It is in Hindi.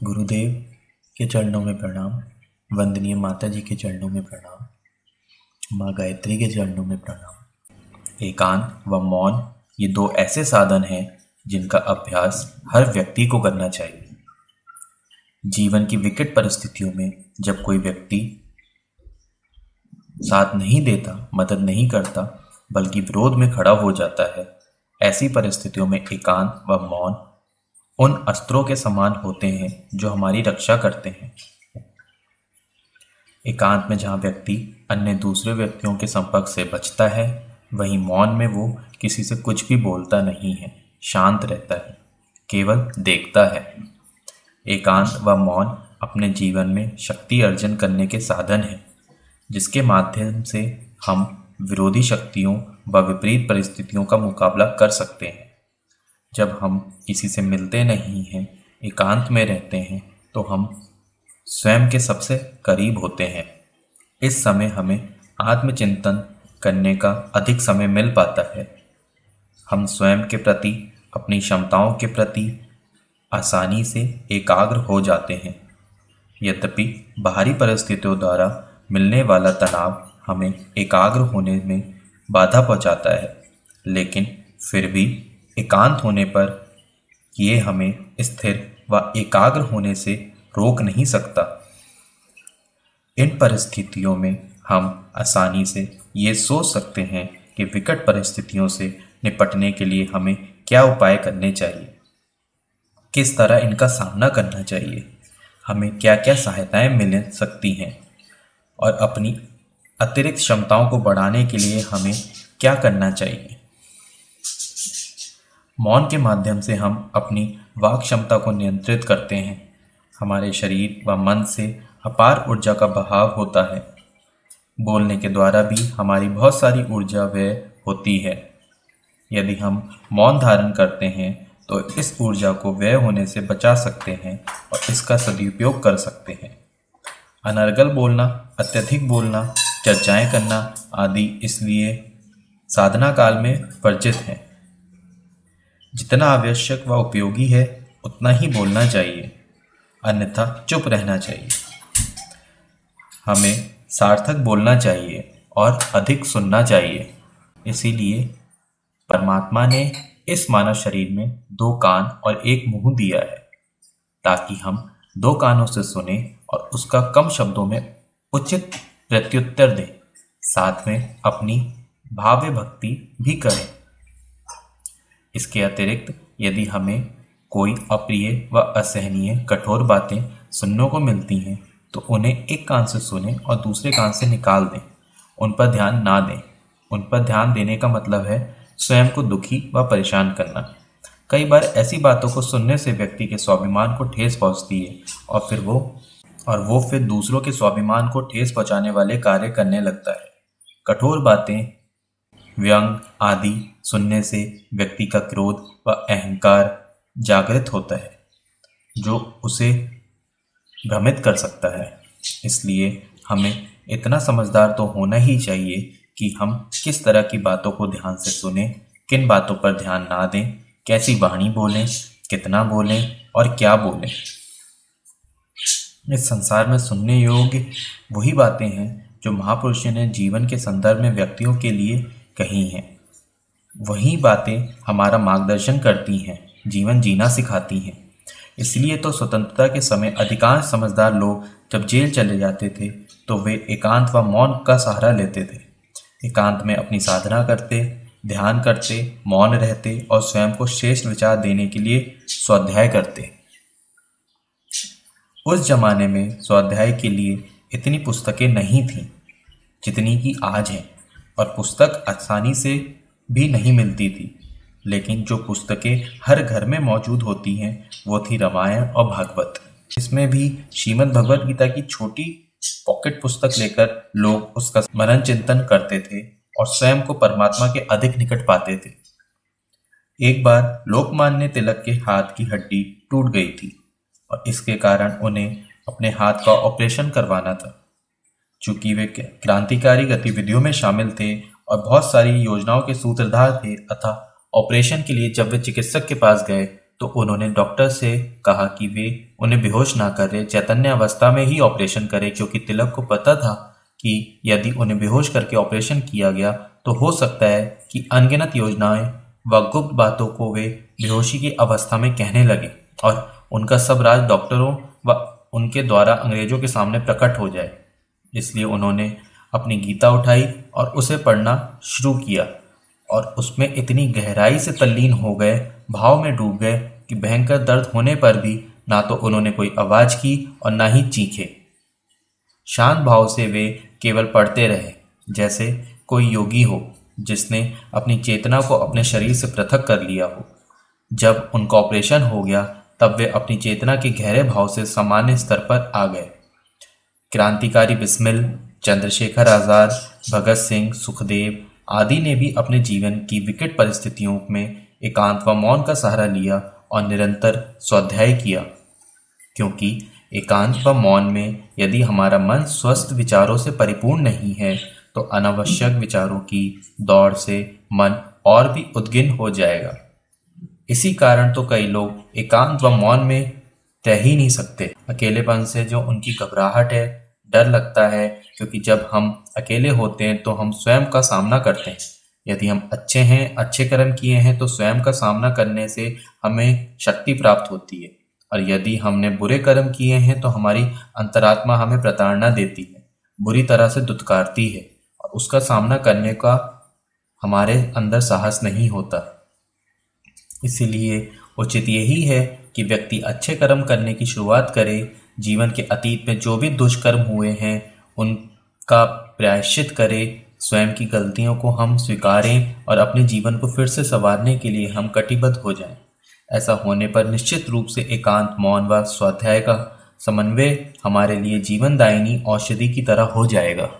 गुरुदेव के चरणों में प्रणाम। वंदनीय माता जी के चरणों में प्रणाम। माँ गायत्री के चरणों में प्रणाम। एकांत व मौन ये दो ऐसे साधन हैं जिनका अभ्यास हर व्यक्ति को करना चाहिए। जीवन की विकट परिस्थितियों में जब कोई व्यक्ति साथ नहीं देता, मदद नहीं करता, बल्कि विरोध में खड़ा हो जाता है, ऐसी परिस्थितियों में एकांत व मौन उन अस्त्रों के समान होते हैं जो हमारी रक्षा करते हैं। एकांत में जहाँ व्यक्ति अन्य दूसरे व्यक्तियों के संपर्क से बचता है, वहीं मौन में वो किसी से कुछ भी बोलता नहीं है, शांत रहता है, केवल देखता है। एकांत व मौन अपने जीवन में शक्ति अर्जन करने के साधन हैं, जिसके माध्यम से हम विरोधी शक्तियों व विपरीत परिस्थितियों का मुकाबला कर सकते हैं। जब हम किसी से मिलते नहीं हैं, एकांत में रहते हैं, तो हम स्वयं के सबसे करीब होते हैं। इस समय हमें आत्मचिंतन करने का अधिक समय मिल पाता है। हम स्वयं के प्रति, अपनी क्षमताओं के प्रति आसानी से एकाग्र हो जाते हैं। यद्यपि बाहरी परिस्थितियों द्वारा मिलने वाला तनाव हमें एकाग्र होने में बाधा पहुंचाता है, लेकिन फिर भी एकांत होने पर ये हमें स्थिर व एकाग्र होने से रोक नहीं सकता। इन परिस्थितियों में हम आसानी से ये सोच सकते हैं कि विकट परिस्थितियों से निपटने के लिए हमें क्या उपाय करने चाहिए, किस तरह इनका सामना करना चाहिए, हमें क्या क्या सहायताएं मिल सकती हैं और अपनी अतिरिक्त क्षमताओं को बढ़ाने के लिए हमें क्या करना चाहिए। मौन के माध्यम से हम अपनी वाक क्षमता को नियंत्रित करते हैं। हमारे शरीर व मन से अपार ऊर्जा का बहाव होता है। बोलने के द्वारा भी हमारी बहुत सारी ऊर्जा व्यय होती है। यदि हम मौन धारण करते हैं तो इस ऊर्जा को व्यय होने से बचा सकते हैं और इसका सदुपयोग कर सकते हैं। अनर्गल बोलना, अत्यधिक बोलना, चर्चाएं करना आदि इसलिए साधना काल में वर्जित है। जितना आवश्यक व उपयोगी है उतना ही बोलना चाहिए, अन्यथा चुप रहना चाहिए। हमें सार्थक बोलना चाहिए और अधिक सुनना चाहिए। इसीलिए परमात्मा ने इस मानव शरीर में 2 कान और 1 मुंह दिया है, ताकि हम 2 कानों से सुने और उसका कम शब्दों में उचित प्रत्युत्तर दें, साथ में अपनी भाव्य भक्ति भी करें। इसके अतिरिक्त यदि हमें कोई अप्रिय व असहनीय कठोर बातें सुनने को मिलती हैं तो उन्हें एक कान से सुने और दूसरे कान से निकाल दें। उन पर ध्यान ना दें। उन पर ध्यान देने का मतलब है स्वयं को दुखी व परेशान करना। कई बार ऐसी बातों को सुनने से व्यक्ति के स्वाभिमान को ठेस पहुंचती है और वो फिर दूसरों के स्वाभिमान को ठेस पहुंचाने वाले कार्य करने लगता है। कठोर बातें, व्यंग आदि सुनने से व्यक्ति का क्रोध व अहंकार जागृत होता है, जो उसे भ्रमित कर सकता है। इसलिए हमें इतना समझदार तो होना ही चाहिए कि हम किस तरह की बातों को ध्यान से सुनें, किन बातों पर ध्यान ना दें, कैसी वाणी बोलें, कितना बोलें और क्या बोलें। इस संसार में सुनने योग्य वही बातें हैं जो महापुरुषों ने जीवन के संदर्भ में व्यक्तियों के लिए कही हैं। वही बातें हमारा मार्गदर्शन करती हैं, जीवन जीना सिखाती हैं। इसलिए तो स्वतंत्रता के समय अधिकांश समझदार लोग जब जेल चले जाते थे तो वे एकांत व मौन का सहारा लेते थे। एकांत में अपनी साधना करते, ध्यान करते, मौन रहते और स्वयं को श्रेष्ठ विचार देने के लिए स्वाध्याय करते। उस जमाने में स्वाध्याय के लिए इतनी पुस्तकें नहीं थीं जितनी कि आज हैं, और पुस्तक आसानी से भी नहीं मिलती थी। लेकिन जो पुस्तकें हर घर में मौजूद होती हैं वो थी रामायण और भागवत। इसमें भी श्रीमद् भगवद गीता की छोटी पॉकेट पुस्तक लेकर लोग उसका मनन चिंतन करते थे और स्वयं को परमात्मा के अधिक निकट पाते थे। एक बार लोकमान्य तिलक के हाथ की हड्डी टूट गई थी और इसके कारण उन्हें अपने हाथ का ऑपरेशन करवाना था। चूंकि वे क्रांतिकारी गतिविधियों में शामिल थे और बहुत सारी योजनाओं के सूत्रधार थे, अतः ऑपरेशन के लिए जब वे चिकित्सक के पास गए तो उन्होंने डॉक्टर से कहा कि वे उन्हें बेहोश ना करे, चैतन्य अवस्था में ही ऑपरेशन करे, क्योंकि तिलक को पता था कि यदि उन्हें बेहोश करके ऑपरेशन किया गया तो हो सकता है कि अनगिनत योजनाएं व गुप्त बातों को वे बेहोशी की अवस्था में कहने लगे और उनका सब राज डॉक्टरों व उनके द्वारा अंग्रेजों के सामने प्रकट हो जाए। इसलिए उन्होंने अपनी गीता उठाई और उसे पढ़ना शुरू किया और उसमें इतनी गहराई से तल्लीन हो गए, भाव में डूब गए कि भयंकर दर्द होने पर भी ना तो उन्होंने कोई आवाज की और ना ही चीखे। शांत भाव से वे केवल पढ़ते रहे, जैसे कोई योगी हो जिसने अपनी चेतना को अपने शरीर से पृथक कर लिया हो। जब उनका ऑपरेशन हो गया तब वे अपनी चेतना के गहरे भाव से सामान्य स्तर पर आ गए। क्रांतिकारी बिस्मिल, चंद्रशेखर आजाद, भगत सिंह, सुखदेव आदि ने भी अपने जीवन की विकट परिस्थितियों में एकांत व मौन का सहारा लिया और निरंतर स्वाध्याय किया, क्योंकि एकांत व मौन में यदि हमारा मन स्वस्थ विचारों से परिपूर्ण नहीं है तो अनावश्यक विचारों की दौड़ से मन और भी उद्विग्न हो जाएगा। इसी कारण तो कई लोग एकांत व मौन में रह ही नहीं सकते। अकेलेपन से जो उनकी घबराहट है, डर लगता है, क्योंकि जब हम अकेले होते हैं तो हम स्वयं का सामना करते हैं। यदि हम अच्छे हैं, अच्छे कर्म किए हैं तो स्वयं का सामना करने से हमें शक्ति प्राप्त होती है, और यदि हमने बुरे कर्म किए हैं तो हमारी अंतरात्मा हमें प्रताड़ना देती है, बुरी तरह से दुत्कारती है और उसका सामना करने का हमारे अंदर साहस नहीं होता। इसीलिए उचित यही है कि व्यक्ति अच्छे कर्म करने की शुरुआत करे, जीवन के अतीत में जो भी दुष्कर्म हुए हैं उनका प्रायश्चित करे, स्वयं की गलतियों को हम स्वीकारें और अपने जीवन को फिर से संवारने के लिए हम कटिबद्ध हो जाएं। ऐसा होने पर निश्चित रूप से एकांत, मौन व स्वाध्याय का समन्वय हमारे लिए जीवनदायिनी औषधि की तरह हो जाएगा।